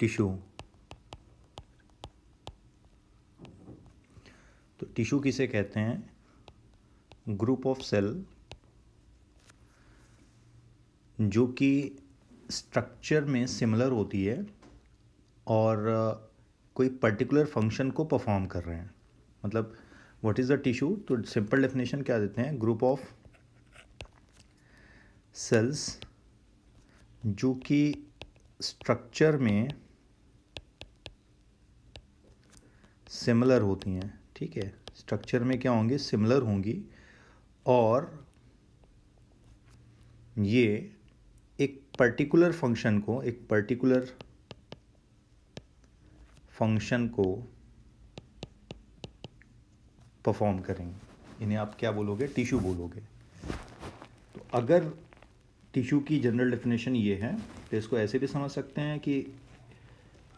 Tissue. तो tissue किसे कहते हैं? ग्रुप ऑफ सेल जो कि स्ट्रक्चर में सिमिलर होती है और कोई पर्टिकुलर फंक्शन को परफॉर्म कर रहे हैं। मतलब व्हाट इज़ द टिश्यू? तो सिंपल डेफिनेशन क्या देते हैं? ग्रुप ऑफ सेल्स जो कि स्ट्रक्चर में सिमिलर होती हैं। ठीक है, स्ट्रक्चर में क्या होंगी? सिमिलर होंगी और ये एक पर्टिकुलर फंक्शन को परफॉर्म करेंगे। इन्हें आप क्या बोलोगे? टिश्यू बोलोगे। तो अगर टिश्यू की जनरल डेफिनेशन ये है तो इसको ऐसे भी समझ सकते हैं कि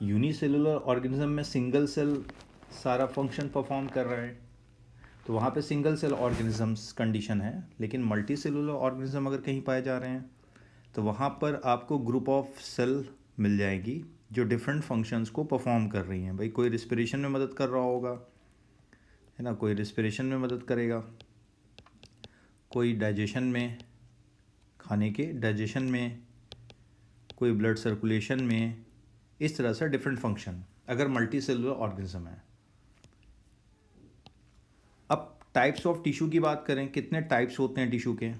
यूनिसेलुलर ऑर्गेनिज्म में सिंगल सेल सारा फंक्शन परफॉर्म कर रहा है, तो वहाँ पे सिंगल सेल ऑर्गेनिजम्स कंडीशन है। लेकिन मल्टी सेलुलर ऑर्गेनिज्म अगर कहीं पाए जा रहे हैं तो वहाँ पर आपको ग्रुप ऑफ सेल मिल जाएगी जो डिफरेंट फंक्शंस को परफॉर्म कर रही हैं। भाई कोई रिस्पिरेशन में मदद कर रहा होगा, है ना, कोई रिस्पिरेशन में मदद करेगा, कोई डाइजेशन में, खाने के डाइजेशन में, कोई ब्लड सर्कुलेशन में, इस तरह से डिफरेंट फंक्शन अगर मल्टी सेलुलर ऑर्गेनिज्म है। अब टाइप्स ऑफ टिश्यू की बात करें, कितने टाइप्स होते हैं टिश्यू के?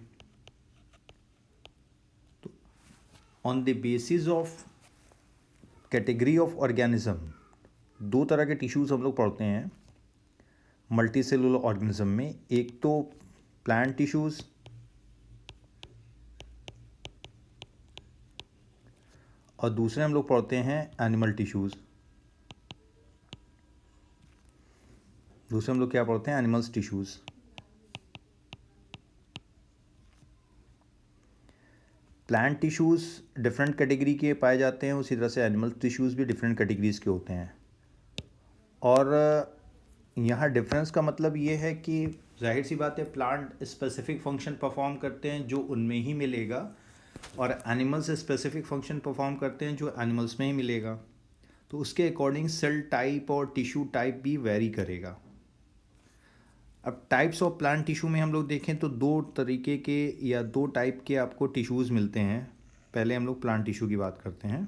तो on the basis of category of organism दो तरह के टिश्यूज़ हम लोग पढ़ते हैं मल्टी सेलुलर ऑर्गेनिज्म में। एक तो प्लांट टिश्यूज़ और दूसरे हम लोग पढ़ते हैं एनिमल टिश्यूज़। दूसरे हम लोग क्या पढ़ते हैं? Animals tissues. Plant tissues different category के पाए जाते हैं, उसी तरह से एनिमल टिश्यूज़ भी डिफरेंट कैटेगरीज़ के होते हैं। और यहाँ डिफरेंस का मतलब ये है कि जाहिर सी बात है प्लांट स्पेसिफिक फंक्शन परफॉर्म करते हैं जो उनमें ही मिलेगा, और एनिमल्स स्पेसिफिक फंक्शन परफॉर्म करते हैं जो एनिमल्स में ही मिलेगा। तो उसके अकॉर्डिंग सेल टाइप और टिश्यू टाइप भी वेरी करेगा। अब टाइप्स ऑफ प्लांट टिश्यू में हम लोग देखें तो दो तरीके के या दो टाइप के आपको टिश्यूज़ मिलते हैं। पहले हम लोग प्लांट टिश्यू की बात करते हैं।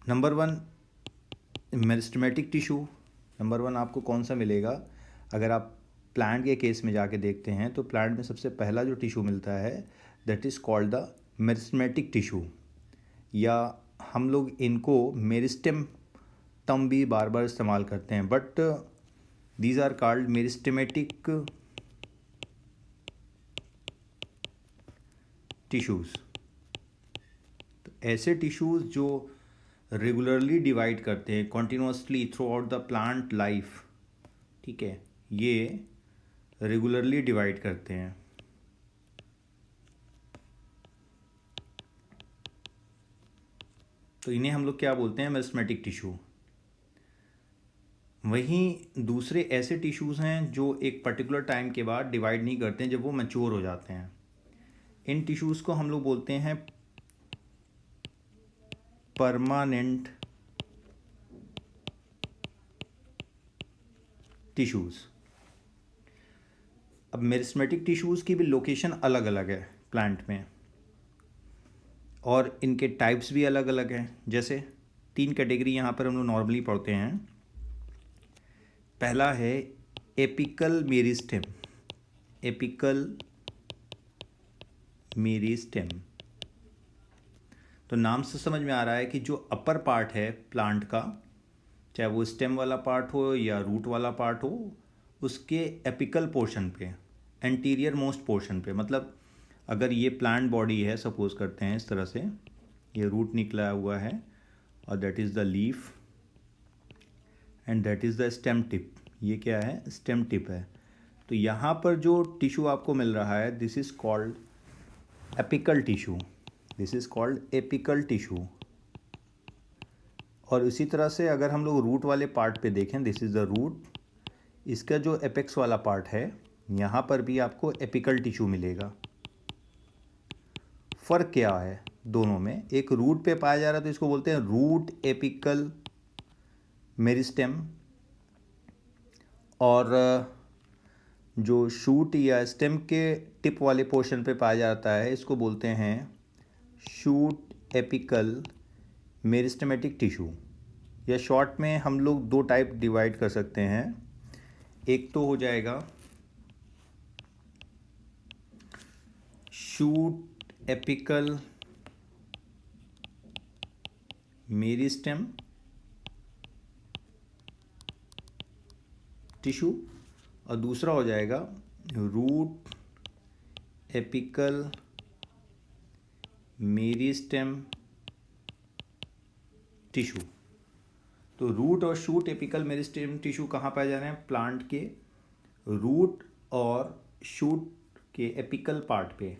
Number one, meristematic tissue. Number one आपको कौन सा मिलेगा? अगर आप प्लांट के केस में जाके देखते हैं तो प्लांट में सबसे पहला जो टिश्यू मिलता है that is called the meristematic tissue, या हम लोग इनको मेरिस्टेम टर्म भी बार बार इस्तेमाल करते हैं, but these are called meristematic tissues. तो ऐसे टिश्यूज़ जो रेगुलरली डिवाइड करते हैं continuously throughout the plant life, ठीक है, ये रेगुलरली डिवाइड करते हैं। तो इन्हें हम लोग क्या बोलते हैं? Meristematic tissue. वहीं दूसरे ऐसे टिश्यूज़ हैं जो एक पर्टिकुलर टाइम के बाद डिवाइड नहीं करते हैं, जब वो मैच्योर हो जाते हैं। इन टिश्यूज़ को हम लोग बोलते हैं परमानेंट टिश्यूज़। अब मेरिस्टेमेटिक टिश्यूज़ की भी लोकेशन अलग अलग है प्लांट में, और इनके टाइप्स भी अलग अलग हैं। जैसे तीन कैटेगरी यहाँ पर हम लोग नॉर्मली पढ़ते हैं। पहला है एपिकल मेरिस्टेम। एपिकल मेरिस्टेम, तो नाम से समझ में आ रहा है कि जो अपर पार्ट है प्लांट का, चाहे वो स्टेम वाला पार्ट हो या रूट वाला पार्ट हो, उसके एपिकल पोर्शन पे, एंटीरियर मोस्ट पोर्शन पे, मतलब अगर ये प्लांट बॉडी है, सपोज करते हैं इस तरह से, ये रूट निकला हुआ है और that is the leaf and that is the stem tip. ये क्या है? स्टेम टिप है। तो यहाँ पर जो टिश्यू आपको मिल रहा है this is called apical tissue. This is called apical tissue. और इसी तरह से अगर हम लोग रूट वाले पार्ट पे देखें, दिस इज़ द रूट, इसका जो एपेक्स वाला पार्ट है यहाँ पर भी आपको एपिकल टिश्यू मिलेगा। फ़र्क क्या है? दोनों में, एक रूट पे पाया जा रहा है तो इसको बोलते हैं रूट एपिकल मेरिस्टेम, और जो शूट या स्टेम के टिप वाले पोर्शन पे पाया जाता है इसको बोलते हैं शूट एपिकल मेरिस्टेमेटिक टिश्यू। या शॉर्ट में हम लोग दो टाइप डिवाइड कर सकते हैं, एक तो हो जाएगा शूट एपिकल मेरिस्टेम टिश्यू, और दूसरा हो जाएगा रूट एपिकल मेरिस्टेम टिश्यू। तो रूट और शूट एपिकल मेरिस्टेम टिश्यू कहाँ पाए जा रहे हैं? प्लांट के रूट और शूट के एपिकल पार्ट पे।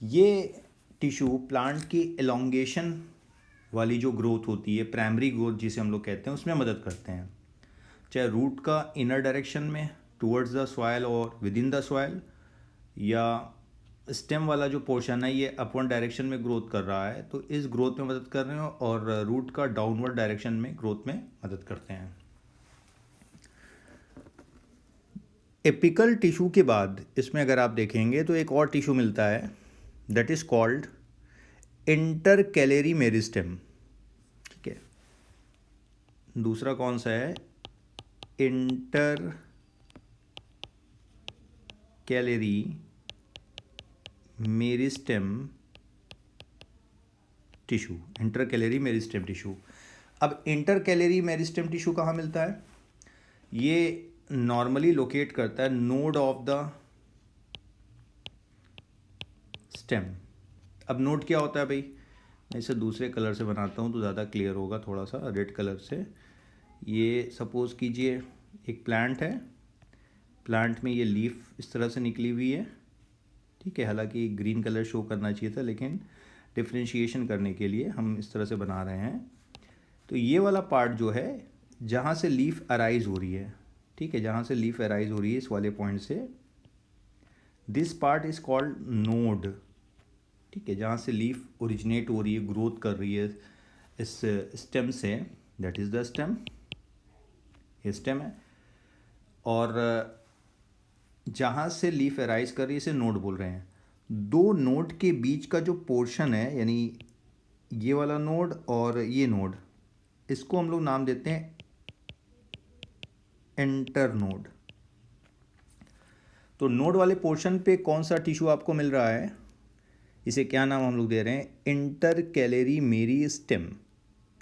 ये टिश्यू प्लांट की एलोंगेशन वाली जो ग्रोथ होती है, प्राइमरी ग्रोथ जिसे हम लोग कहते हैं, उसमें मदद करते हैं, चाहे रूट का इनर डायरेक्शन में टुवर्ड्स द सॉइल और विद इन द सॉइल, या स्टेम वाला जो पोर्शन है ये अपवर्ड डायरेक्शन में ग्रोथ कर रहा है तो इस ग्रोथ में मदद कर रहे हो, और रूट का डाउनवर्ड डायरेक्शन में ग्रोथ में मदद करते हैं। एपिकल टिश्यू के बाद इसमें अगर आप देखेंगे तो एक और टिश्यू मिलता है, that is called intercalary meristem. ठीक है, दूसरा कौन सा है? Intercalary meristem tissue, intercalary meristem tissue. अब इंटरकैलेरी मेरिस्टेम टिश्यू कहाँ मिलता है? ये नॉर्मली लोकेट करता है नोड ऑफ द स्टेम। अब नोड क्या होता है भाई? मैं इसे दूसरे कलर से बनाता हूँ तो ज़्यादा क्लियर होगा, थोड़ा सा रेड कलर से। ये सपोज़ कीजिए एक प्लांट है, प्लांट में ये लीफ इस तरह से निकली हुई है, ठीक है, हालांकि ग्रीन कलर शो करना चाहिए था लेकिन डिफ्रेंशिएशन करने के लिए हम इस तरह से बना रहे हैं। तो ये वाला पार्ट जो है जहाँ से लीफ अराइज हो रही है, ठीक है, जहाँ से लीफ अराइज हो रही है इस वाले पॉइंट से, this part is called node. ठीक है, जहाँ से लीफ ओरिजिनेट हो रही है, ग्रोथ कर रही है इस स्टेम से, दैट इज़ द स्टेम, ये स्टेम है। और जहाँ से लीफ अराइज कर रही है इसे नोड बोल रहे हैं। दो नोड के बीच का जो पोर्शन है, यानी ये वाला नोड और ये नोड, इसको हम लोग नाम देते हैं इंटर नोड। तो नोड वाले पोर्शन पे कौन सा टिश्यू आपको मिल रहा है, इसे क्या नाम हम लोग दे रहे हैं? Intercalary meristem.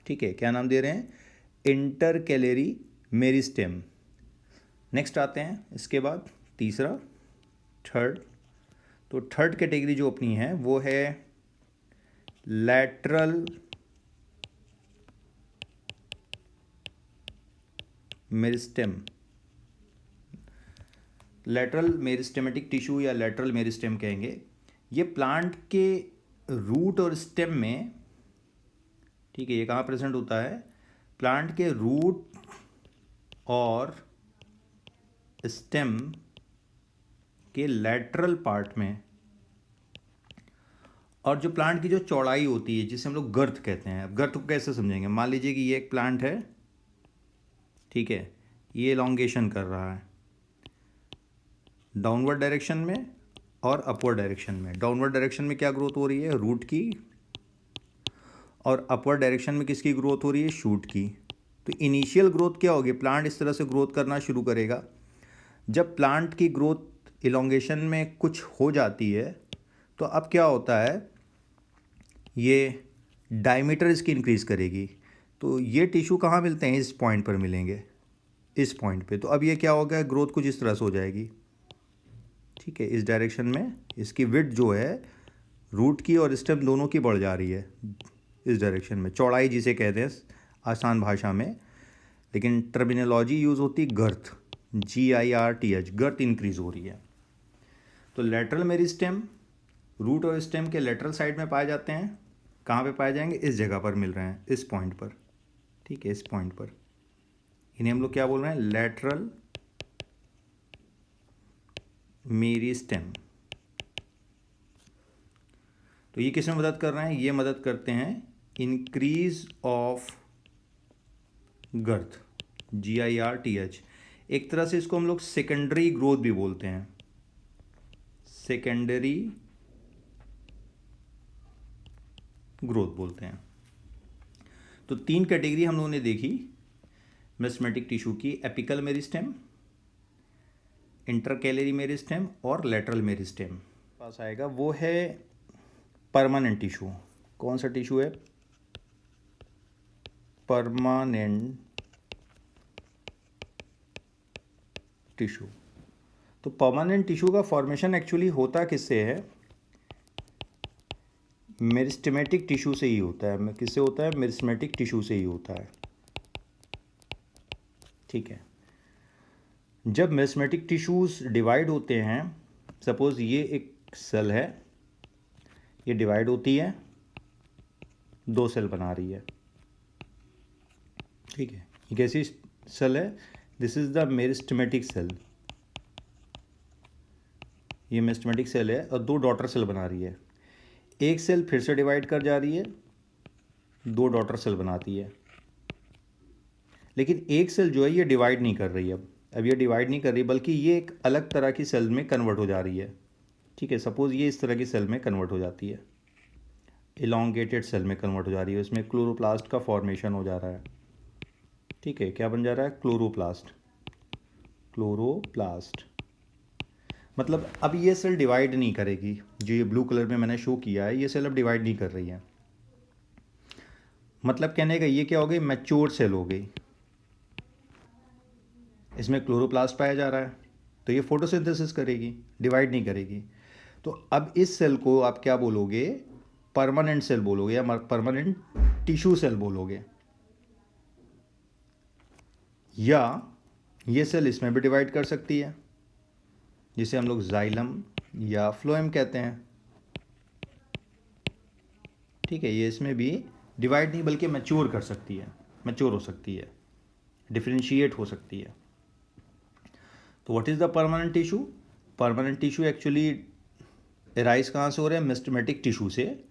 ठीक है, क्या नाम दे रहे हैं? Intercalary meristem. नेक्स्ट आते हैं इसके बाद तीसरा, थर्ड। तो थर्ड कैटेगरी जो अपनी है वो है lateral meristem. Lateral meristematic tissue या लैटरल मेरिस्टेम कहेंगे। ये प्लांट के रूट और स्टेम में, ठीक है, ये कहाँ प्रेजेंट होता है? प्लांट के रूट और स्टेम के लैटरल पार्ट में। और जो प्लांट की जो चौड़ाई होती है जिसे हम लोग गर्थ कहते हैं, अब गर्थ को कैसे समझेंगे? मान लीजिए कि ये एक प्लांट है, ठीक है, ये एलोंगेशन कर रहा है डाउनवर्ड डायरेक्शन में और अपवर्ड डायरेक्शन में। डाउनवर्ड डायरेक्शन में क्या ग्रोथ हो रही है? रूट की, और अपवर्ड डायरेक्शन में किसकी ग्रोथ हो रही है? शूट की। तो इनिशियल ग्रोथ क्या होगी? प्लांट इस तरह से ग्रोथ करना शुरू करेगा। जब प्लांट की ग्रोथ इलोंगेशन में कुछ हो जाती है तो अब क्या होता है, ये डायमीटर इसकी इंक्रीज करेगी। तो ये टिश्यू कहाँ मिलते हैं? इस पॉइंट पर मिलेंगे, इस पॉइंट पे। तो अब ये क्या होगा? ग्रोथ कुछ इस तरह से हो जाएगी, ठीक है, इस डायरेक्शन में इसकी विड्थ जो है रूट की और स्टेम दोनों की बढ़ जा रही है इस डायरेक्शन में, चौड़ाई जिसे कहते हैं आसान भाषा में, लेकिन टर्मिनोलॉजी यूज़ होती गर्थ, GIRTH, गर्थ इंक्रीज हो रही है। तो लेटरल मेरिस्टेम रूट और स्टेम के लेटरल साइड में पाए जाते हैं। कहाँ पे पाए जाएंगे? इस जगह पर मिल रहे हैं, इस पॉइंट पर, ठीक है, इस पॉइंट पर। इन्हें हम लोग क्या बोल रहे हैं? Lateral meristem. तो ये किस में मदद कर रहे हैं? ये मदद करते हैं इंक्रीज ऑफ गर्थ, GIRTH। एक तरह से इसको हम लोग सेकेंडरी ग्रोथ भी बोलते हैं, सेकेंडरी ग्रोथ बोलते हैं। तो 3 कैटेगरी हम लोगों ने देखी मेरिस्टेमेटिक टिश्यू की, एपिकल मेरिस्टेम, इंटरकैलरी मेरिस्टेम और लेटरल मेरिस्टेम। पास आएगा वो है परमानेंट टिश्यू। कौन सा टिश्यू है? Permanent tissue. तो परमानेंट टिश्यू का फॉर्मेशन एक्चुअली होता किससे है? मेरिस्टेमेटिक टिश्यू से ही होता है। किससे होता है? मेरिस्टेमेटिक टिश्यू से ही होता है। ठीक है। जब मेरिस्टेमेटिक टिश्यूज डिवाइड होते हैं, सपोज ये एक सेल है, ये डिवाइड होती है, 2 सेल बना रही है। ठीक है, ये कैसी सेल है? This is the meristematic cell. ये मेरिस्टेमेटिक सेल है और 2 डॉटर सेल बना रही है। एक सेल फिर से डिवाइड कर जा रही है, 2 डॉटर सेल बनाती है। लेकिन एक सेल जो है ये डिवाइड नहीं कर रही। अब ये डिवाइड नहीं कर रही, बल्कि ये एक अलग तरह की सेल में कन्वर्ट हो जा रही है। ठीक है, सपोज ये इस तरह की सेल में कन्वर्ट हो जाती है, इलॉन्गेटेड सेल में कन्वर्ट हो जा रही है। इसमें क्लोरोप्लास्ट का फॉर्मेशन हो जा रहा है। ठीक है, क्या बन जा रहा है? क्लोरोप्लास्ट। क्लोरोप्लास्ट मतलब अब ये सेल डिवाइड नहीं करेगी। जो ये ब्लू कलर में मैंने शो किया है, ये सेल अब डिवाइड नहीं कर रही है। मतलब कहने का ये क्या हो गई? मैच्योर सेल हो गई। इसमें क्लोरोप्लास्ट पाया जा रहा है, तो ये फोटोसिंथेसिस करेगी, डिवाइड नहीं करेगी। तो अब इस सेल को आप क्या बोलोगे? परमानेंट सेल बोलोगे या परमानेंट टिश्यू सेल बोलोगे। या ये सेल इसमें भी डिवाइड कर सकती है, जिसे हम लोग जाइलम या फ्लोएम कहते हैं। ठीक है, ये इसमें भी डिवाइड नहीं बल्कि मैच्योर कर सकती है, मैच्योर हो सकती है, डिफरेंशिएट हो सकती है। तो what is the permanent tissue? Permanent tissue actually arise कहाँ से हो रहे हैं? मेरिस्टेमेटिक टिश्यू से।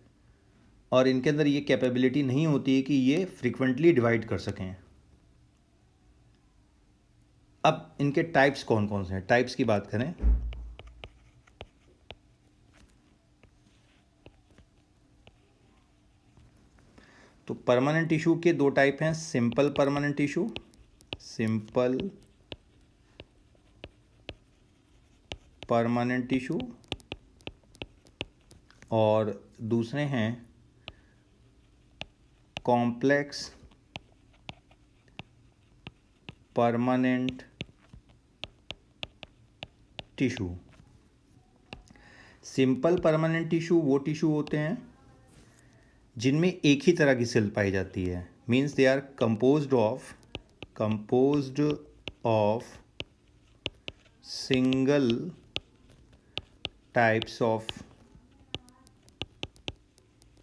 और इनके अंदर ये कैपेबिलिटी नहीं होती है कि ये फ्रिक्वेंटली डिवाइड कर सकें। अब इनके टाइप्स कौन कौन से हैं? टाइप्स की बात करें तो परमानेंट टिश्यू के 2 टाइप हैं। Simple permanent tissue, simple permanent tissue, और दूसरे हैं complex permanent tissue. Simple permanent tissue वो टिश्यू होते हैं जिनमें एक ही तरह की सेल पाई जाती है। Means they are composed of single types of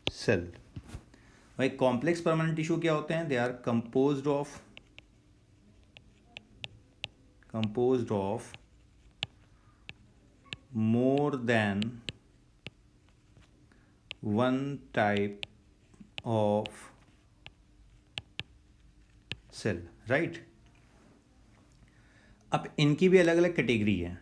cell. भाई कॉम्प्लेक्स परमानेंट टिश्यू क्या होते हैं? They are composed of more than one type of cell, right? अब इनकी भी अलग अलग कैटेगरी है।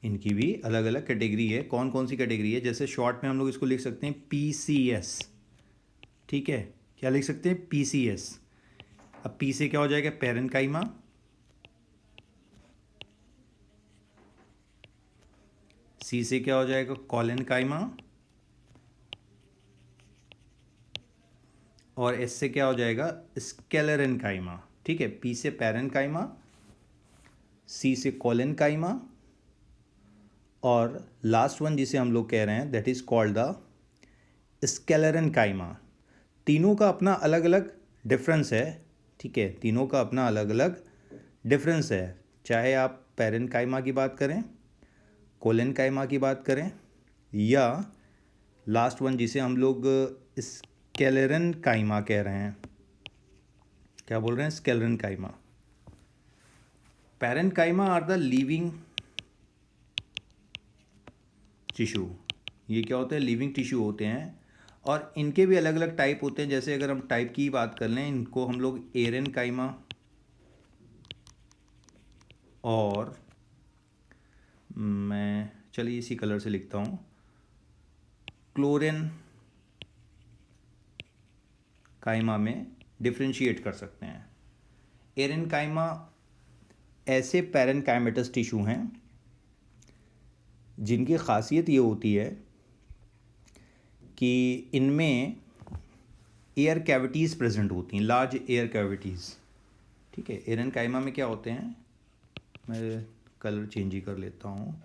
इनकी भी अलग अलग कैटेगरी है। कौन कौन सी कैटेगरी है? जैसे शॉर्ट में हम लोग इसको लिख सकते हैं PCS। ठीक है, क्या लिख सकते हैं? PCS। अब P से क्या हो जाएगा? पैरेन्काइमा। C से क्या हो जाएगा? कॉलेनकाइमा। और S से क्या हो जाएगा? स्केलेरेनकाइमा। ठीक है, P से पैरेन्काइमा, C से कॉलेनकाइमा, और लास्ट वन जिसे हम लोग कह रहे हैं दैट इज कॉल्ड द स्केलेरेनकाइमा। तीनों का अपना अलग अलग डिफरेंस है। ठीक है, तीनों का अपना अलग अलग डिफरेंस है। चाहे आप पैरेन्काइमा की बात करें, कोलेनकाइमा की बात करें, या लास्ट वन जिसे हम लोग स्केलेरेनकाइमा कह रहे हैं। क्या बोल रहे हैं? Sclerenchyma. Parenchyma are the living tissue. ये क्या होते हैं, लिविंग टिश्यू होते हैं। और इनके भी अलग अलग टाइप होते हैं। जैसे अगर हम टाइप की बात कर लें, इनको हम लोग एरेनकाइमा और मैं चलिए इसी कलर से लिखता हूँ, क्लोरेनकाइमा में डिफ्रेंशिएट कर सकते हैं। एरेनकाइमा ऐसे पैरेनकाइमेटस टिश्यू हैं जिनकी खासियत ये होती है कि इनमें एयर कैविटीज़ प्रेजेंट होती हैं, लार्ज एयर कैविटीज़। ठीक है, एरेनकाइमा में क्या होते हैं, मैं कलर चेंज ही कर लेता हूँ।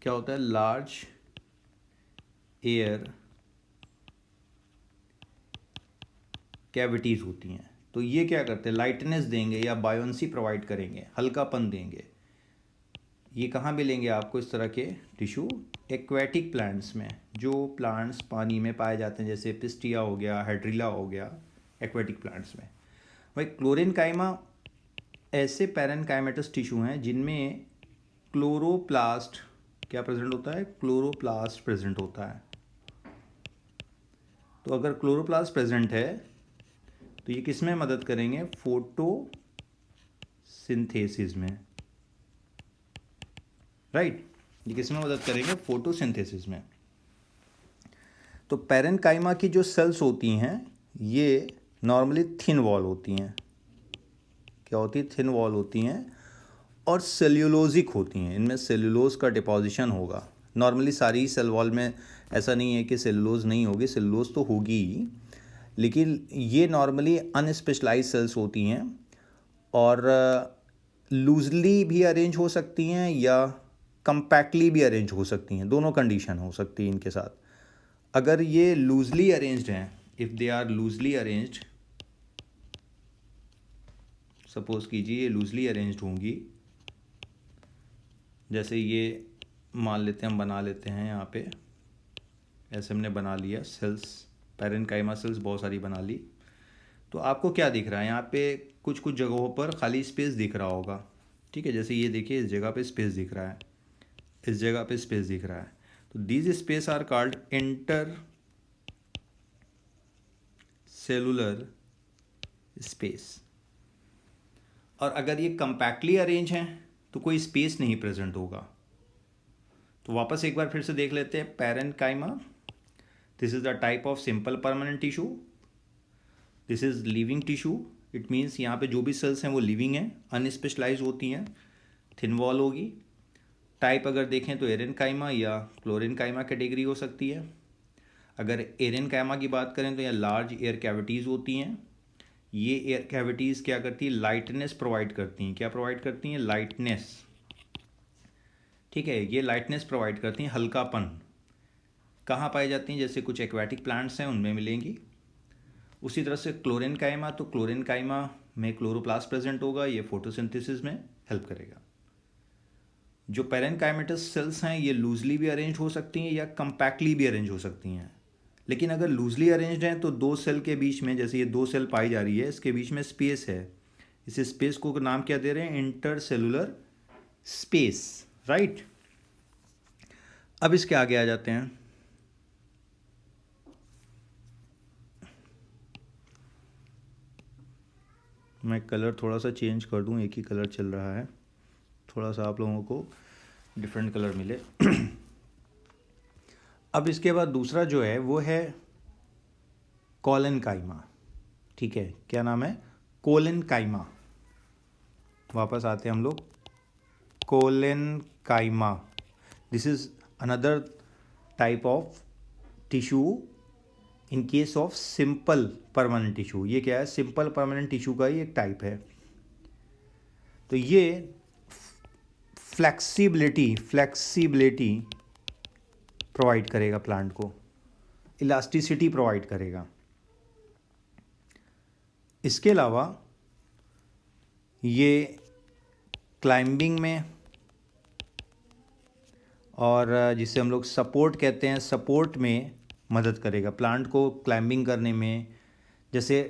क्या होता है, लार्ज एयर कैविटीज़ होती हैं। तो ये क्या करते हैं, लाइटनेस देंगे या बायोंसी प्रोवाइड करेंगे, हल्कापन देंगे। ये कहाँ मिलेंगे आपको इस तरह के टिश्यू, एक्वेटिक प्लांट्स में, जो प्लांट्स पानी में पाए जाते हैं, जैसे पिस्टिया हो गया, हाइड्रिला हो गया, एक्वेटिक प्लांट्स में। वही क्लोरेनकाइमा ऐसे पैरेनकाइमेटस टिश्यू हैं जिनमें क्लोरोप्लास्ट क्या प्रेजेंट होता है, क्लोरोप्लास्ट प्रेजेंट होता है। तो अगर क्लोरोप्लास्ट प्रेजेंट है तो ये किस में मदद करेंगे, फोटोसिंथेसिस में, राइट। ये किस में मदद करेंगे, फोटोसिंथेसिस में। तो पैरेनकाइमा की जो सेल्स होती हैं ये नॉर्मली थिन वॉल होती हैं। क्या होती है, थिन वॉल होती हैं और सेल्यूलोजिक होती हैं। इनमें सेल्यूलोज का डिपोजिशन होगा। नॉर्मली सारी सेल वॉल में ऐसा नहीं है कि सेल्यूलोज नहीं होगी, सेल्यूलोज तो होगी ही, लेकिन ये नॉर्मली अनस्पेशलाइज सेल्स होती हैं और लूजली भी अरेंज हो सकती हैं या कंपैक्टली भी अरेंज हो सकती हैं। दोनों कंडीशन हो सकती है इनके साथ। अगर ये लूजली अरेंज्ड हैं, if they are loosely arranged, suppose कीजिए ये लूजली अरेंज्ड होंगी, जैसे ये मान लेते हैं, हम बना लेते हैं यहाँ पे, ऐसे हमने बना लिया सेल्स, पैरेनकाइमा सेल्स बहुत सारी बना ली। तो आपको क्या दिख रहा है, यहाँ पे कुछ कुछ जगहों पर खाली स्पेस दिख रहा होगा। ठीक है, जैसे ये देखिए, इस जगह पे स्पेस दिख रहा है, इस जगह पे स्पेस दिख रहा है। तो these space are called intercellular space. और अगर ये कंपैक्टली अरेंज हैं तो कोई स्पेस नहीं प्रेजेंट होगा। तो वापस एक बार फिर से देख लेते हैं, parenchyma, this is the type of simple permanent tissue, this is living tissue. It means यहाँ पे जो भी सेल्स हैं वो लिविंग हैं, अनस्पेशलाइज होती हैं, थिन वॉल होगी। टाइप अगर देखें तो एरेनकाइमा या क्लोरेनकाइमा कैटेगरी हो सकती है। अगर एरेनकाइमा की बात करें तो यहाँ लार्ज एयर कैविटीज़ होती हैं। ये एयर कैविटीज़ क्या करती है, लाइटनेस प्रोवाइड करती हैं। क्या प्रोवाइड करती हैं, लाइटनेस। ठीक है, ये लाइटनेस प्रोवाइड करती हैं, हल्कापन। कहाँ पाई जाती हैं, जैसे कुछ एक्वेटिक प्लांट्स हैं उनमें मिलेंगी। उसी तरह से क्लोरेनकाइमा, तो क्लोरेनकाइमा में क्लोरोप्लास्ट प्रेजेंट होगा, ये फोटोसिंथेसिस में हेल्प करेगा। जो पैरेनकाइमेटस सेल्स हैं ये लूजली भी अरेंज हो सकती हैं या कंपैक्टली भी अरेंज हो सकती हैं। लेकिन अगर लूजली अरेंज्ड हैं तो दो सेल के बीच में, जैसे ये दो सेल पाई जा रही है, इसके बीच में स्पेस है। इस स्पेस को नाम क्या दे रहे हैं, इंटरसेलुलर स्पेस, राइट। अब इसके आगे आ जाते हैं। मैं कलर थोड़ा सा चेंज कर दूं, एक ही कलर चल रहा है, थोड़ा सा आप लोगों को डिफरेंट कलर मिले। अब इसके बाद दूसरा जो है वो है कोलेनकाइमा। ठीक है, क्या नाम है, कोलेनकाइमा। वापस आते हैं हम लोग, collenchyma, this is another type of tissue in case of simple permanent tissue. ये क्या है, सिंपल परमानेंट टिश्यू का ही एक टाइप है। तो ये फ्लेक्सिबिलिटी प्रोवाइड करेगा प्लांट को, इलास्टिसिटी प्रोवाइड करेगा। इसके अलावा ये क्लाइंबिंग में, और जिसे हम लोग सपोर्ट कहते हैं, सपोर्ट में मदद करेगा प्लांट को क्लाइंबिंग करने में। जैसे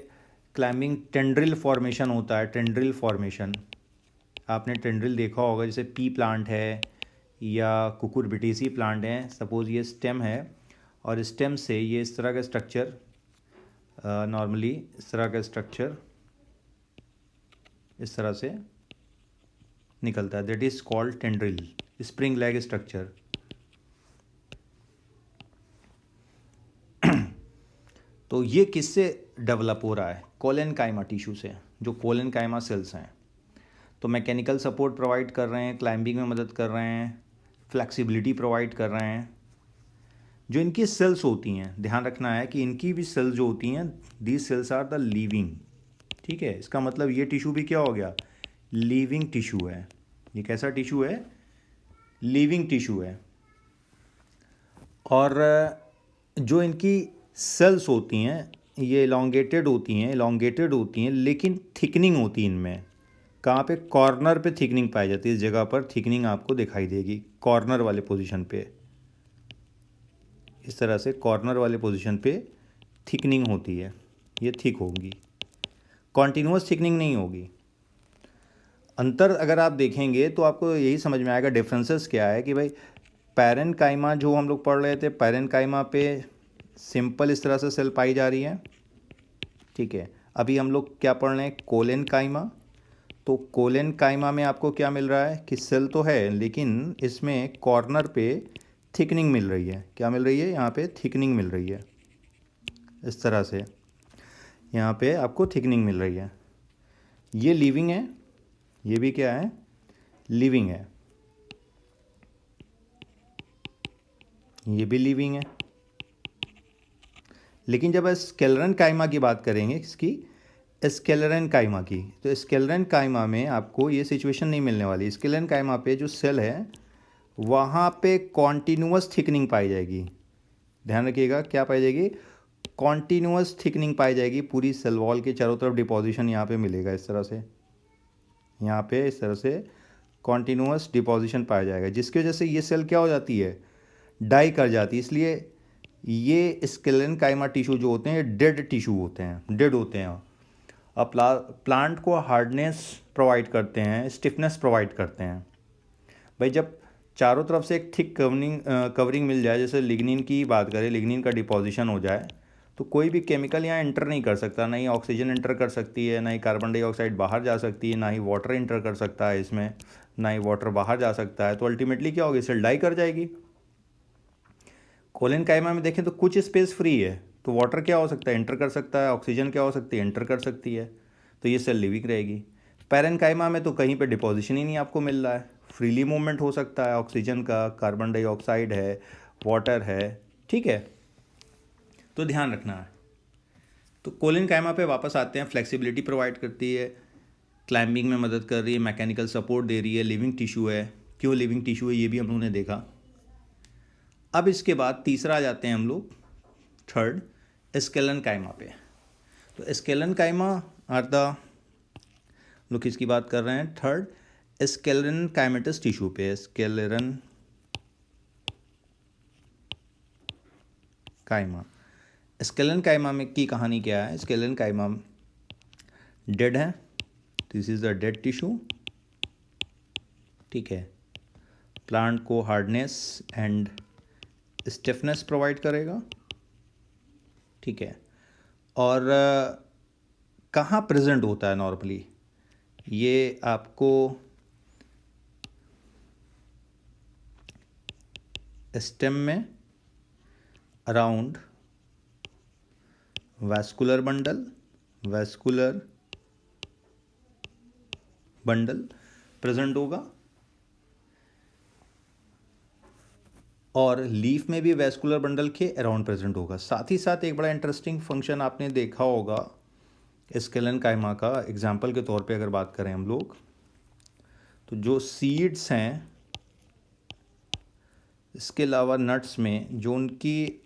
क्लाइंबिंग टेंड्रिल फॉर्मेशन होता है, टेंड्रिल फॉर्मेशन आपने टेंड्रिल देखा होगा, जैसे पी प्लांट है या कुकुरबिटेसी प्लांट है। सपोज़ ये स्टेम है और स्टेम से ये इस तरह का स्ट्रक्चर, नॉर्मली इस तरह का स्ट्रक्चर इस तरह से निकलता है, that is called tendril, spring leg structure. तो ये किससे डेवलप हो रहा है? कोलेनकाइमा टिश्यू से, जो कोलेनकाइमा सेल्स हैं। तो मैकेनिकल सपोर्ट प्रोवाइड कर रहे हैं, क्लाइंबिंग में मदद कर रहे हैं, फ्लेक्सिबिलिटी प्रोवाइड कर रहे हैं। जो इनकी सेल्स होती हैं, ध्यान रखना है कि इनकी भी सेल्स जो होती हैं, these cells are the living. ठीक है, इसका मतलब ये टिश्यू भी क्या हो गया? लिविंग टिश्यू है। ये कैसा टिश्यू है? लिविंग टिश्यू है। और जो इनकी सेल्स होती हैं ये इलोंगेटेड होती हैं, लेकिन थिकनिंग होती है इनमें। कहाँ पे? कॉर्नर पे थिकनिंग पाई जाती है। इस जगह पर थिकनिंग आपको दिखाई देगी, कॉर्नर वाले पोजीशन पे। इस तरह से कॉर्नर वाले पोजीशन पे थिकनिंग होती है, ये थिक होगी, कॉन्टिन्यूस थिकनिंग नहीं होगी। अंतर अगर आप देखेंगे तो आपको यही समझ में आएगा डिफरेंसेस क्या है कि भाई पैरेनकाइमा जो हम लोग पढ़ रहे थे, पैरेनकाइमा पे सिंपल इस तरह से सेल पाई जा रही है। ठीक है, अभी हम लोग क्या पढ़ रहे हैं? कोलेनकाइमा। तो कोलेनकाइमा में आपको क्या मिल रहा है कि सेल तो है लेकिन इसमें कॉर्नर पे थिकनिंग मिल रही है। क्या मिल रही है? यहाँ पे थिकनिंग मिल रही है, इस तरह से यहाँ पे आपको थिकनिंग मिल रही है। ये लिविंग है, ये भी क्या है? लिविंग है। ये भी लिविंग है। लेकिन जब स्केलेरन काइमा की बात करेंगे, इसकी स्केलेरन काइमा की, तो स्केलेरन काइमा में आपको ये सिचुएशन नहीं मिलने वाली। स्केलेरन काइमा पे जो सेल है वहाँ पे कॉन्टीन्यूअस थिकनिंग पाई जाएगी। ध्यान रखिएगा, क्या पाई जाएगी? कॉन्टीन्यूअस थिकनिंग पाई जाएगी। पूरी सेल वॉल के चारों तरफ डिपोजिशन यहाँ पे मिलेगा, इस तरह से, यहाँ पे इस तरह से कॉन्टीन्यूअस डिपोजिशन पाया जाएगा, जिसकी वजह से ये सेल क्या हो जाती है? डाई कर जाती है। इसलिए ये स्केलेरन काइमा टिश्यू जो होते हैं डेड टिश्यू होते हैं, डेड होते हैं। अब प्लांट को हार्डनेस प्रोवाइड करते हैं, स्टिफनेस प्रोवाइड करते हैं। भाई जब चारों तरफ से एक थिक कवरिंग मिल जाए, जैसे लिग्निन की बात करें, लिग्निन का डिपोजिशन हो जाए, तो कोई भी केमिकल यहाँ एंटर नहीं कर सकता। ना ही ऑक्सीजन एंटर कर सकती है, ना ही कार्बन डाइऑक्साइड बाहर जा सकती है, ना ही वाटर एंटर कर सकता है इसमें, ना ही वाटर बाहर जा सकता है। तो अल्टीमेटली क्या होगी? सेल डाई कर जाएगी। कोलेनकाइमा में देखें तो कुछ स्पेस फ्री है, तो वाटर क्या हो सकता है? एंटर कर सकता है। ऑक्सीजन क्या हो सकती है? एंटर कर सकती है। तो ये सेल लिविंग रहेगी। पैरेनकाइमा में तो कहीं पे डिपोजिशन ही नहीं आपको मिल रहा है, फ्रीली मूवमेंट हो सकता है ऑक्सीजन का, कार्बन डाइऑक्साइड है, वाटर है। ठीक है, तो ध्यान रखना है। तो कोलेनकाइमा पे वापस आते हैं। फ्लेक्सिबिलिटी प्रोवाइड करती है, क्लाइंबिंग में मदद कर रही है, मैकेनिकल सपोर्ट दे रही है, लिविंग टिश्यू है। क्यों लिविंग टिश्यू है ये भी हम लोगों ने देखा। अब इसके बाद तीसरा आ जाते हैं हम लोग, थर्ड, स्केलेरन काइमा पे। तो स्केलेरन काइमा आर द, लोग किसकी बात कर रहे हैं? थर्ड, स्केलेरन काइमेटस टिश्यू पे। स्केलेरन काइमा, स्केलेरन काइमा में की कहानी क्या है? स्केलेरन काइमा डेड है, this is the dead tissue. ठीक है, प्लांट को हार्डनेस एंड स्टिफनेस प्रोवाइड करेगा। ठीक है, और कहाँ प्रेजेंट होता है नॉर्मली? ये आपको स्टेम में अराउंड वैस्कुलर बंडल प्रेजेंट होगा, और लीफ में भी वैस्कुलर बंडल के अराउंड प्रेजेंट होगा। साथ ही साथ एक बड़ा इंटरेस्टिंग फंक्शन आपने देखा होगा स्केलेरन काइमा का, एग्जाम्पल के तौर पे अगर बात करें हम लोग, तो जो सीड्स हैं, इसके अलावा नट्स में जो उनकी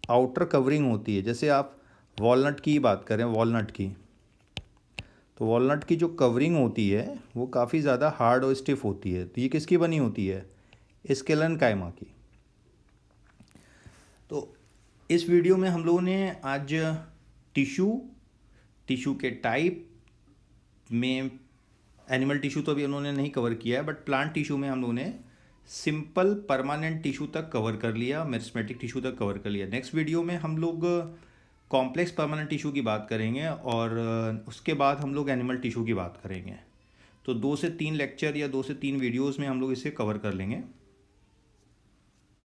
आउटर कवरिंग होती है, जैसे आप वॉलनट की बात करें, वॉलनट की, तो वॉलनट की जो कवरिंग होती है वो काफ़ी ज़्यादा हार्ड और स्टिफ होती है। तो ये किसकी बनी होती है? स्केलेरन काइमा की। तो इस वीडियो में हम लोगों ने आज टिश्यू के टाइप में एनिमल टिश्यू तो अभी उन्होंने नहीं कवर किया है, बट प्लांट टिश्यू में हम लोगों ने सिंपल परमानेंट टिश्यू तक कवर कर लिया, मेरिस्टेमेटिक टिश्यू तक कवर कर लिया। नेक्स्ट वीडियो में हम लोग कॉम्प्लेक्स परमानेंट टिश्यू की बात करेंगे और उसके बाद हम लोग एनिमल टिश्यू की बात करेंगे। तो 2 से 3 लेक्चर या 2 से 3 वीडियोस में हम लोग इसे कवर कर लेंगे।